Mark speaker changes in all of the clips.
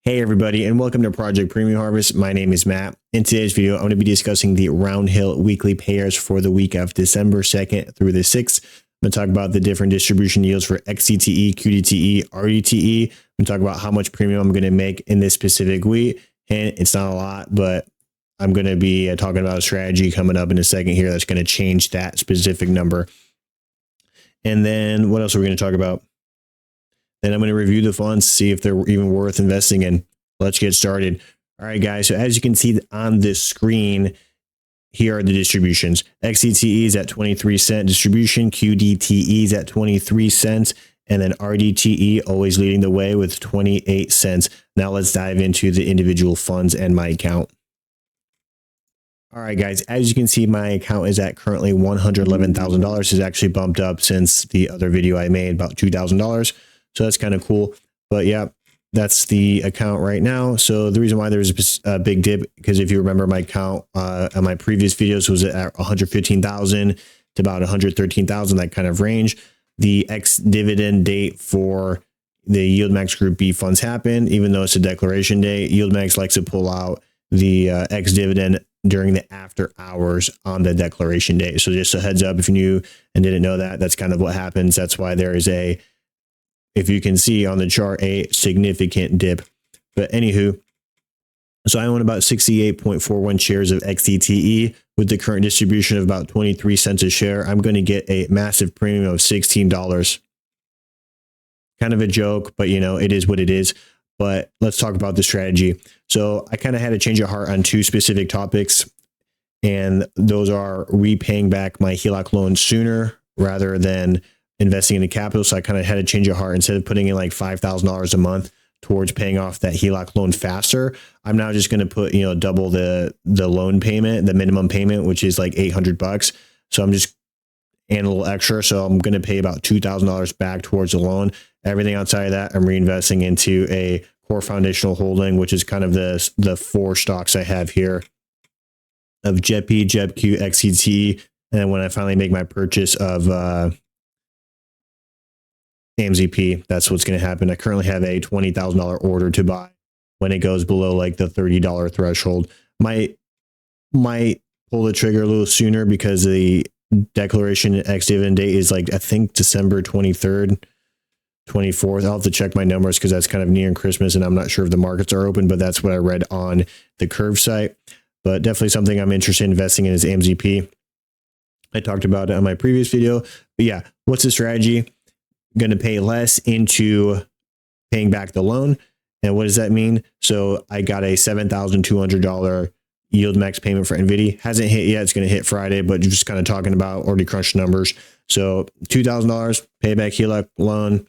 Speaker 1: Hey everybody, and welcome to Project Premium Harvest. My name is Matt. In today's video, I'm going to be discussing the RoundHill weekly pairs for the week of December 2nd through the 6th. I'm going to talk about the different distribution yields for xdte, qdte, rdte. I'm going to talk about how much premium I'm going to make in this specific week. And it's not a lot, but I'm going to be talking about a strategy coming up in a second here that's going to change that specific number. And then what else are we going to talk about? Then I'm going to review the funds, see if they're even worth investing in. Let's get started. All right, guys. So as you can see on this screen, here are the distributions. xdte is at 23-cent distribution. qdte is at 23 cents. And then rdte always leading the way with 28 cents. Now let's dive into the individual funds and my account. All right, guys, as you can see, my account is at currently $111,000. It's actually bumped up since the other video I made, about $2,000. So that's kind of cool. But yeah, that's the account right now. So the reason why there's a big dip, because if you remember, my account on my previous videos was at 115,000 to about 113,000, that kind of range. The ex-dividend date for the yieldmax group B funds happened, even though it's a declaration day. Yieldmax likes to pull out the ex-dividend during the after hours on the declaration day. So just a heads up if you knew and didn't know that, that's kind of what happens. That's why there is a, if you can see on the chart, a significant dip. But anywho, so I own about 68.41 shares of xdte with the current distribution of about 23 cents a share. I'm going to get a massive premium of $16. Kind of a joke, but you know, it is what it is. But let's talk about the strategy. So I kind of had a change of heart on two specific topics, and those are repaying back my HELOC loan sooner rather than investing into capital. So I kind of had a change of heart. Instead of putting in like $5,000 a month towards paying off that HELOC loan faster, I'm now just going to put, you know, double the loan payment, the minimum payment, which is like $800. So I'm just and a little extra. So I'm going to pay about $2,000 back towards the loan. Everything outside of that, I'm reinvesting into a core foundational holding, which is kind of the four stocks I have here of jpmo, jpq, xdte. And then when I finally make my purchase of amzp, that's what's going to happen. I currently have a $20,000 order to buy. When it goes below like the $30 threshold, might pull the trigger a little sooner because the declaration ex-dividend date is like, I think December 23rd, 24th. I'll have to check my numbers because that's kind of near Christmas and I'm not sure if the markets are open, but that's what I read on the Kurv site. But definitely something I'm interested in investing in is amzp. I talked about it on my previous video, but yeah, what's the strategy? Going to pay less into paying back the loan. And what does that mean? So I got a $7,200 yield max payment for nvdy. Hasn't hit yet. It's going to hit Friday, but just kind of talking about already crunched numbers. So $2,000 payback HELOC loan,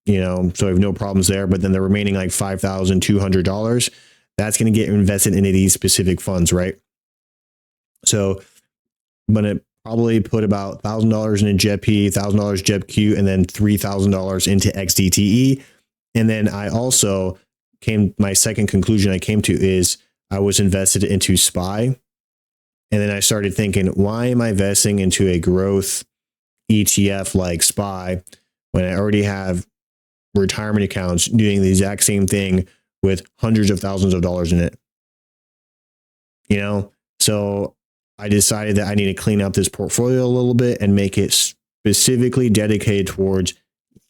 Speaker 1: you know, so I have no problems there. But then the remaining like $5,200, that's going to get invested into these specific funds, right? So I'm going to probably put about $1,000 in jpmo, $1,000 jpq, and then $3,000 into xdte. And then I also my second conclusion I came to is I was invested into SPY. And then I started thinking, why am I investing into a growth ETF like SPY when I already have retirement accounts doing the exact same thing with hundreds of thousands of dollars in it? You know, so I decided that I need to clean up this portfolio a little bit and make it specifically dedicated towards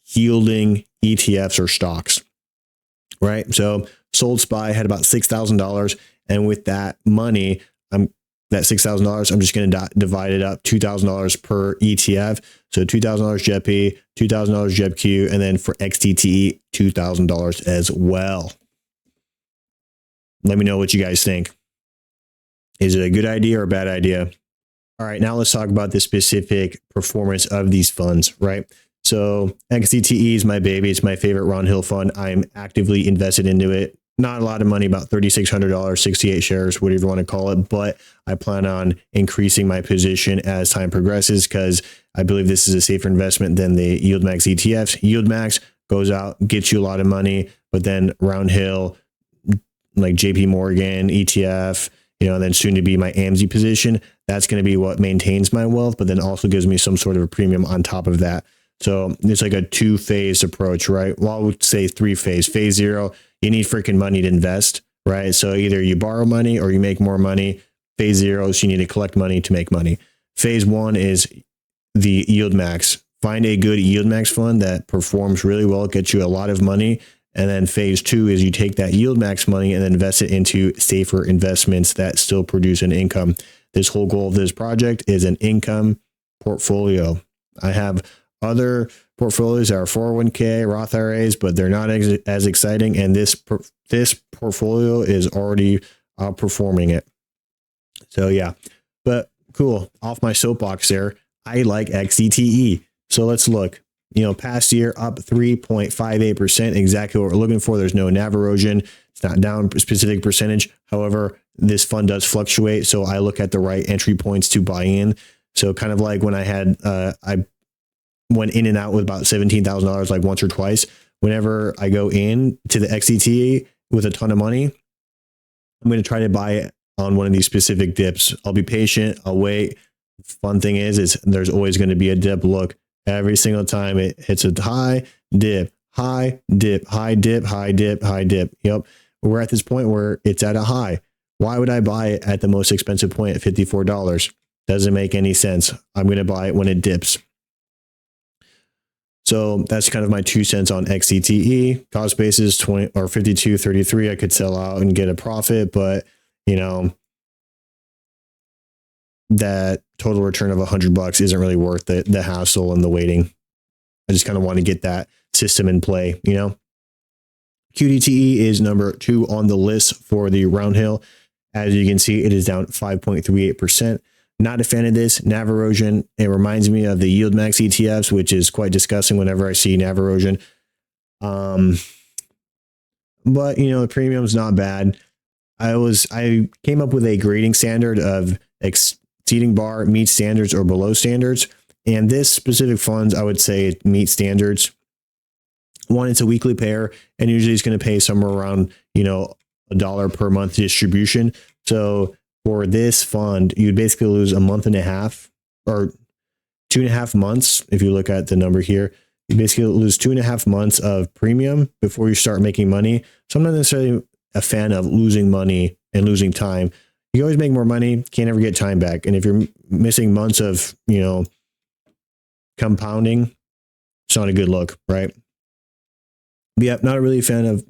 Speaker 1: yielding ETFs or stocks, right? So sold SPY, had about $6,000. And with that money, that $6,000, I'm just going to divide it up $2,000 per ETF. So $2,000 jpmo, $2,000 jpq, and then for xdte, $2,000 as well. Let me know what you guys think. Is it a good idea or a bad idea? All right, now let's talk about the specific performance of these funds, right? So xdte is my baby. It's my favorite RoundHill fund. I'm actively invested into it. Not a lot of money, about $3,600, 68 shares, whatever you want to call it. But I plan on increasing my position as time progresses because I believe this is a safer investment than the yieldmax ETFs. Yieldmax goes out, gets you a lot of money, but then RoundHill, like JP Morgan, ETF, you know, and then soon to be my amzy position, that's going to be what maintains my wealth, but then also gives me some sort of a premium on top of that. So it's like a two-phase approach, right? Well, I would say three-phase. Phase 0, you need freaking money to invest, right? So either you borrow money or you make more money. Phase 0 is you need to collect money to make money. Phase 1 is the yield max. Find a good yield max fund that performs really well, gets you a lot of money. And then phase 2 is you take that yield max money and then invest it into safer investments that still produce an income. This whole goal of this project is an income portfolio. I have other portfolios that are 401k, Roth IRAs, but they're not as exciting. And this portfolio is already outperforming it. So yeah, but cool. Off my soapbox there. I like xdte. So let's look. Past year up 3.58%, exactly what we're looking for. There's no NAV erosion. It's not down a specific percentage. However, this fund does fluctuate. So I look at the right entry points to buy in. So kind of like when I went in and out with about $17,000 like once or twice. Whenever I go in to the xdte with a ton of money, I'm going to try to buy it on one of these specific dips. I'll be patient. I'll wait. Fun thing is there's always going to be a dip. Look, every single time it hits a high dip, high dip, high dip, high dip, high dip. Yep. We're at this point where it's at a high. Why would I buy it at the most expensive point at $54? Doesn't make any sense. I'm going to buy it when it dips. So that's kind of my 2 cents on xdte. Cost basis 20 or 52.33. I could sell out and get a profit, but that total return of $100 isn't really worth the hassle and the waiting. I just kind of want to get that system in play, qdte is number 2 on the list for the RoundHill. As you can see, it is down 5.38%. Not a fan of this NAV erosion. It reminds me of the yieldmax ETFs, which is quite disgusting whenever I see NAV erosion. But the premium's not bad. I came up with a grading standard of exceeding bar, meet standards, or below standards. And this specific funds, I would say it meets standards. One, it's a weekly payer, and usually it's going to pay somewhere around, $1 per month distribution. So for this fund, you'd basically lose a month and a half or 2.5 months. If you look at the number here, you basically lose 2.5 months of premium before you start making money. So I'm not necessarily a fan of losing money and losing time. You always make more money, can't ever get time back. And if you're missing months of, compounding, it's not a good look, right? But yeah, not really a fan of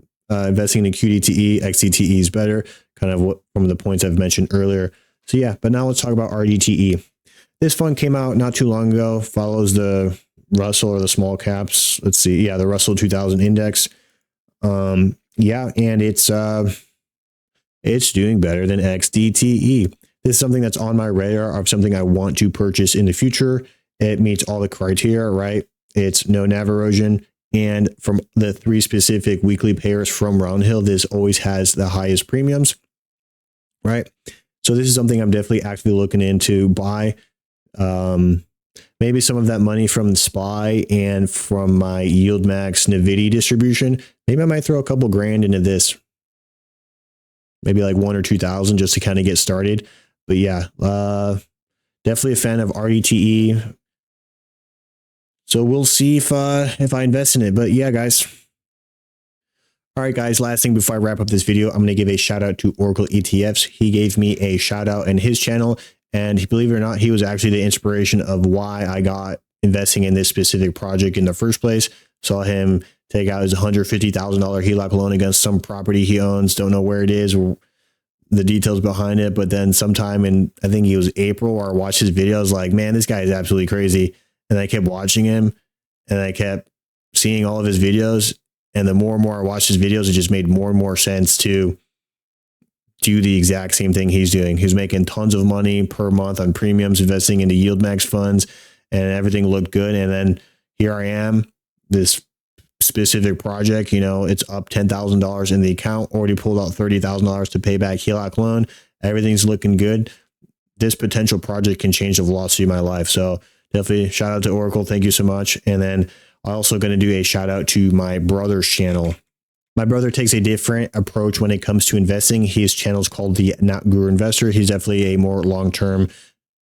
Speaker 1: investing in qdte. xdte is better, kind of what from the points I've mentioned earlier. So yeah, but now let's talk about rdte. This fund came out not too long ago, follows the Russell or the small caps. Let's see. Yeah, the Russell 2000 index. Yeah, and it's doing better than xdte. This is something that's on my radar of something I want to purchase in the future. It meets all the criteria, right? It's no NAV erosion. And from the 3 specific weekly payers from RoundHill, this always has the highest premiums, right? So this is something I'm definitely actively looking into buy. Maybe some of that money from SPY and from my yieldmax nvdy distribution. Maybe I might throw a couple grand into this. Maybe like 1,000 or 2,000 just to kind of get started. But yeah, definitely a fan of rdte. So we'll see if I invest in it. But yeah, guys. All right, guys, last thing before I wrap up this video, I'm going to give a shout out to Oracle ETFs. He gave me a shout out in his channel. And believe it or not, he was actually the inspiration of why I got investing in this specific project in the first place. Saw him take out his $150,000 HELOC loan against some property he owns. Don't know where it is or the details behind it. But then sometime in, I think it was April, where I watched his videos, like, man, this guy is absolutely crazy. And I kept watching him and I kept seeing all of his videos. And the more and more I watched his videos, it just made more and more sense to do the exact same thing he's doing. He's making tons of money per month on premiums, investing into yieldmax funds, and everything looked good. And then here I am, this specific project, it's up $10,000 in the account, already pulled out $30,000 to pay back HELOC loan. Everything's looking good. This potential project can change the velocity of my life. So definitely shout out to Oracle. Thank you so much. And then I'm also going to do a shout out to my brother's channel. My brother takes a different approach when it comes to investing. His channel is called the Not Guru Investor. He's definitely a more long-term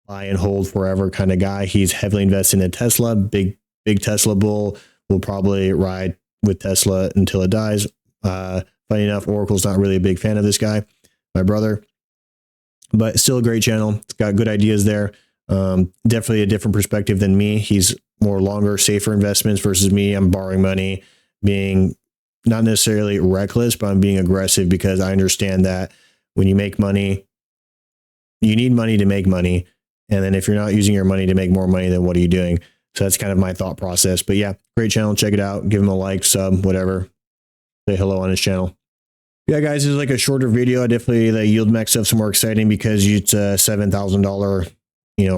Speaker 1: buy and hold forever kind of guy. He's heavily invested in Tesla, big Tesla bull, will probably ride with Tesla until it dies. Funny enough, Oracle's not really a big fan of this guy, my brother, but still a great channel. It's got good ideas there. Definitely a different perspective than me. He's more longer, safer investments versus me. I'm borrowing money, being not necessarily reckless, but I'm being aggressive because I understand that when you make money, you need money to make money. And then if you're not using your money to make more money, then what are you doing? So that's kind of my thought process. But yeah, great channel. Check it out. Give him a like, sub, whatever. Say hello on his channel. Yeah, guys, this is like a shorter video. Definitely the yieldmax stuff's more exciting because it's a $7,000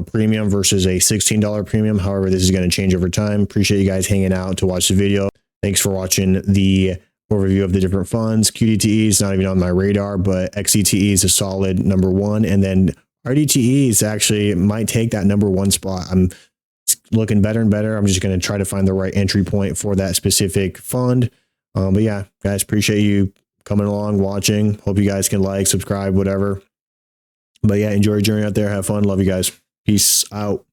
Speaker 1: premium versus a $16 premium. However, this is going to change over time. Appreciate you guys hanging out to watch the video. Thanks for watching the overview of the different funds. qdte is not even on my radar, but xdte is a solid #1. And then rdte is actually might take that #1 spot. I'm looking better and better. I'm just going to try to find the right entry point for that specific fund. But yeah, guys, appreciate you coming along, watching. Hope you guys can like, subscribe, whatever. But yeah, enjoy your journey out there. Have fun. Love you guys. Peace out.